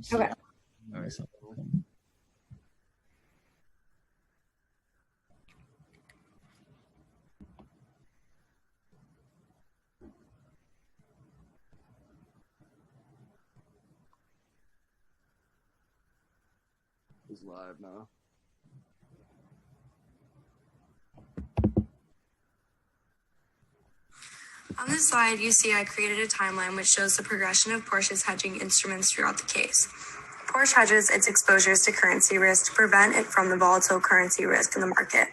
Okay. It's live now. On this slide, you see I created a timeline which shows the progression of Porsche's hedging instruments throughout the case. Porsche hedges its exposures to currency risk to prevent it from the volatile currency risk in the market.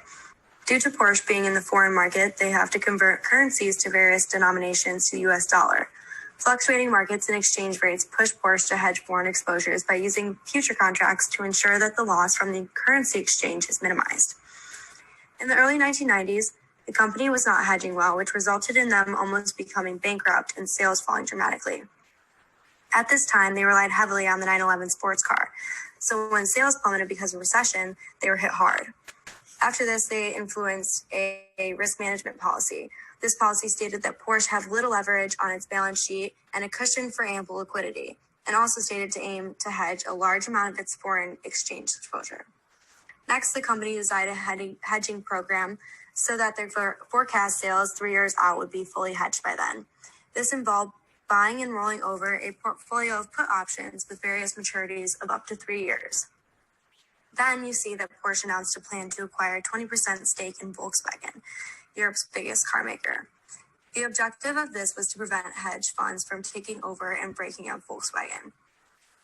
Due to Porsche being in the foreign market, they have to convert currencies to various denominations to the US dollar. Fluctuating markets and exchange rates push Porsche to hedge foreign exposures by using future contracts to ensure that the loss from the currency exchange is minimized. In the early 1990s, the company was not hedging well, which resulted in them almost becoming bankrupt and sales falling dramatically. At this time, they relied heavily on the 911 sports car. So when sales plummeted because of recession, they were hit hard. After this, they influenced a risk management policy. This policy stated that Porsche have little leverage on its balance sheet and a cushion for ample liquidity, and also stated to aim to hedge a large amount of its foreign exchange exposure. Next, the company designed a hedging program so that their forecast sales 3 years out would be fully hedged by then. This involved buying and rolling over a portfolio of put options with various maturities of up to 3 years. Then you see that Porsche announced a plan to acquire a 20% stake in Volkswagen, Europe's biggest car maker. The objective of this was to prevent hedge funds from taking over and breaking up Volkswagen.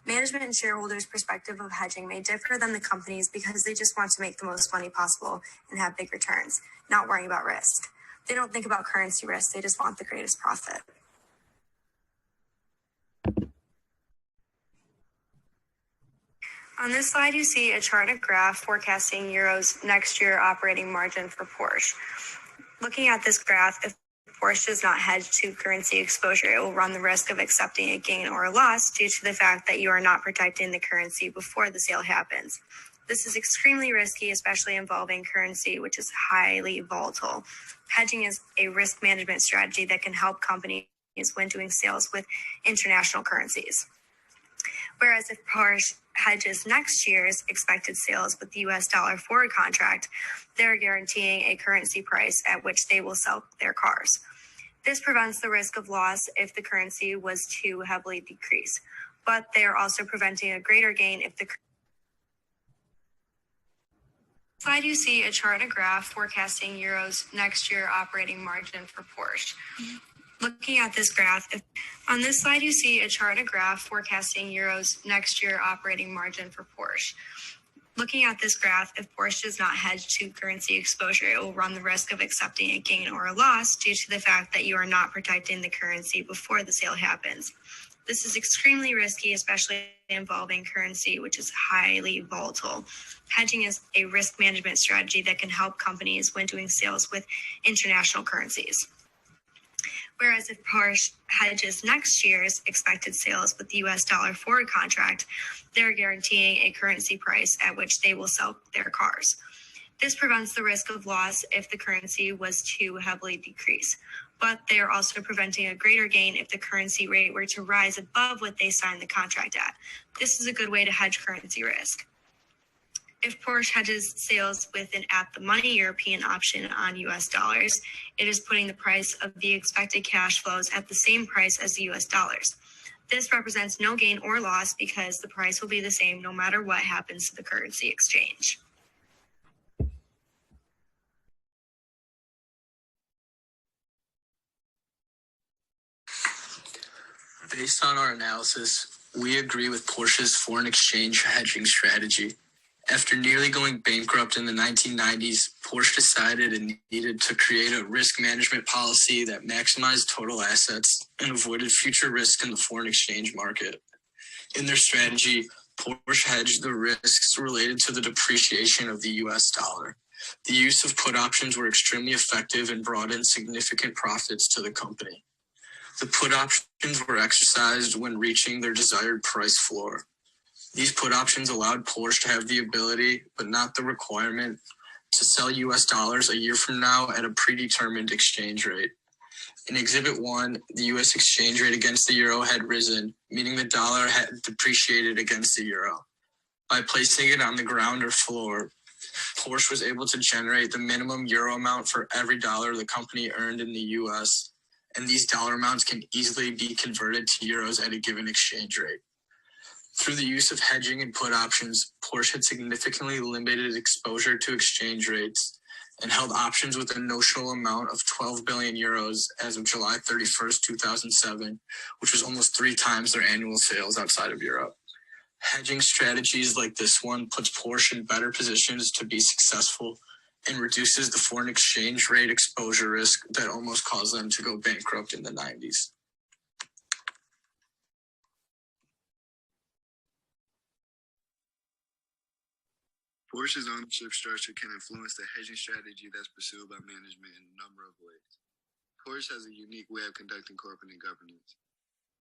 Management and shareholders' perspective of hedging may differ than the company's because they just want to make the most money possible and have big returns, not worrying about risk. They don't think about currency risk, they just want the greatest profit. On this slide, you see a chart and graph forecasting Euro's next year operating margin for Porsche. Looking at this graph, if Porsche does not hedge to currency exposure, it will run the risk of accepting a gain or a loss due to the fact that you are not protecting the currency before the sale happens. This is extremely risky, especially involving currency, which is highly volatile. Hedging is a risk management strategy that can help companies when doing sales with international currencies. Whereas if Porsche hedges next year's expected sales with the US dollar forward contract, they're guaranteeing a currency price at which they will sell their cars. This prevents the risk of loss if the currency was to heavily decrease, but they are also preventing a greater gain if the slide you see a chart and a graph forecasting Euro's next year operating margin for Porsche. Looking at this graph, on this slide you see a chart and a graph forecasting Euro's next year operating margin for Porsche. Looking at this graph, if Porsche does not hedge to currency exposure, it will run the risk of accepting a gain or a loss due to the fact that you are not protecting the currency before the sale happens. This is extremely risky, especially involving currency, which is highly volatile. Hedging is a risk management strategy that can help companies when doing sales with international currencies. Whereas if Porsche hedges next year's expected sales with the US dollar forward contract, they're guaranteeing a currency price at which they will sell their cars. This prevents the risk of loss if the currency was to heavily decrease, but they are also preventing a greater gain if the currency rate were to rise above what they signed the contract at. This is a good way to hedge currency risk. If Porsche hedges sales with an at-the-money European option on US dollars, it is putting the price of the expected cash flows at the same price as the US dollars. This represents no gain or loss because the price will be the same no matter what happens to the currency exchange. Based on our analysis, we agree with Porsche's foreign exchange hedging strategy. After nearly going bankrupt in the 1990s, Porsche decided it needed to create a risk management policy that maximized total assets and avoided future risk in the foreign exchange market. In their strategy, Porsche hedged the risks related to the depreciation of the US dollar. The use of put options were extremely effective and brought in significant profits to the company. The put options were exercised when reaching their desired price floor. These put options allowed Porsche to have the ability, but not the requirement, to sell US dollars a year from now at a predetermined exchange rate. In Exhibit 1, the US exchange rate against the euro had risen, meaning the dollar had depreciated against the euro. By placing it on the ground or floor, Porsche was able to generate the minimum euro amount for every dollar the company earned in the US, and these dollar amounts can easily be converted to euros at a given exchange rate. Through the use of hedging and put options, Porsche had significantly limited exposure to exchange rates and held options with a notional amount of 12 billion euros as of July 31st, 2007, which was almost 3 times their annual sales outside of Europe. Hedging strategies like this one puts Porsche in better positions to be successful and reduces the foreign exchange rate exposure risk that almost caused them to go bankrupt in the 90s. Porsche's ownership structure can influence the hedging strategy that's pursued by management in a number of ways. Porsche has a unique way of conducting corporate governance.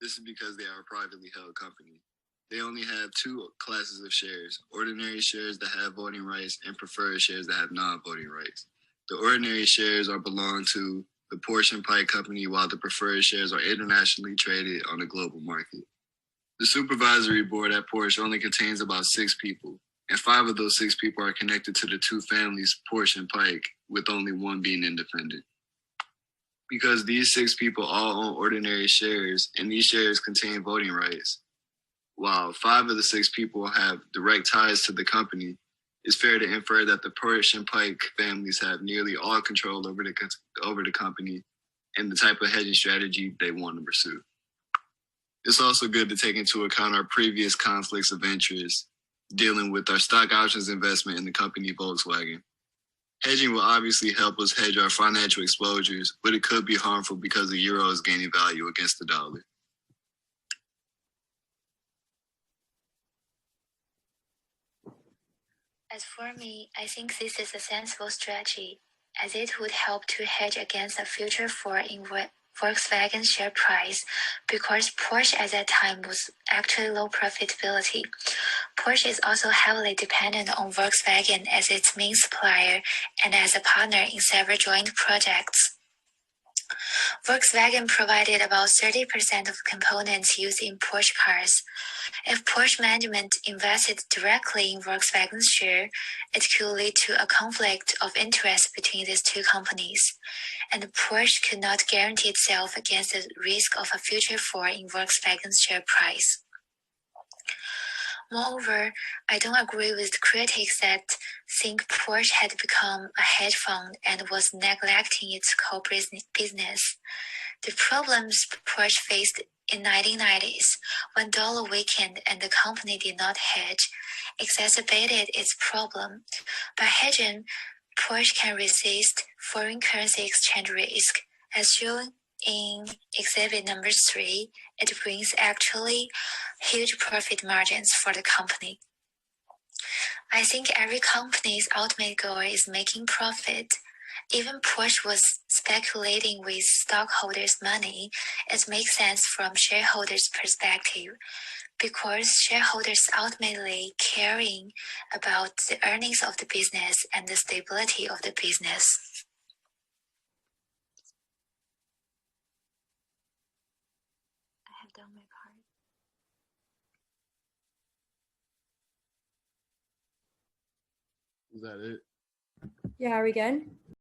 This is because they are a privately held company. They only have 2 classes of shares: ordinary shares that have voting rights and preferred shares that have non-voting rights. The ordinary shares belong to the Porsche and Pike Company, while the preferred shares are internationally traded on the global market. The supervisory board at Porsche only contains about 6 people, and 5 of those 6 people are connected to the 2 families, Porsche and Pike, with only 1 being independent. Because these 6 people all own ordinary shares, and these shares contain voting rights, while 5 of the 6 people have direct ties to the company, it's fair to infer that the Porsche and Pike families have nearly all control over the company and the type of hedging strategy they want to pursue. It's also good to take into account our previous conflicts of interest dealing with our stock options investment in the company Volkswagen. Hedging will obviously help us hedge our financial exposures, but it could be harmful because the euro is gaining value against the dollar. As for me, I think this is a sensible strategy, as it would help to hedge against a future fall in Volkswagen share price, because Porsche at that time was actually low profitability. Porsche is also heavily dependent on Volkswagen as its main supplier and as a partner in several joint projects. Volkswagen provided about 30% of components used in Porsche cars. If Porsche management invested directly in Volkswagen's share, it could lead to a conflict of interest between these 2 companies, and Porsche could not guarantee itself against the risk of a future fall in Volkswagen's share price. Moreover, I don't agree with critics that think Porsche had become a hedge fund and was neglecting its core business. The problems Porsche faced in 1990s, when dollar weakened and the company did not hedge, exacerbated its problem. By hedging, Porsche can resist foreign currency exchange risk, as shown in exhibit number 3. It brings actually huge profit margins for the company. I think every company's ultimate goal is making profit. Even Porsche was speculating with stockholders' money. It makes sense from shareholders' perspective, because shareholders ultimately caring about the earnings of the business and the stability of the business. I have done my part. Is that it? Yeah, are we good?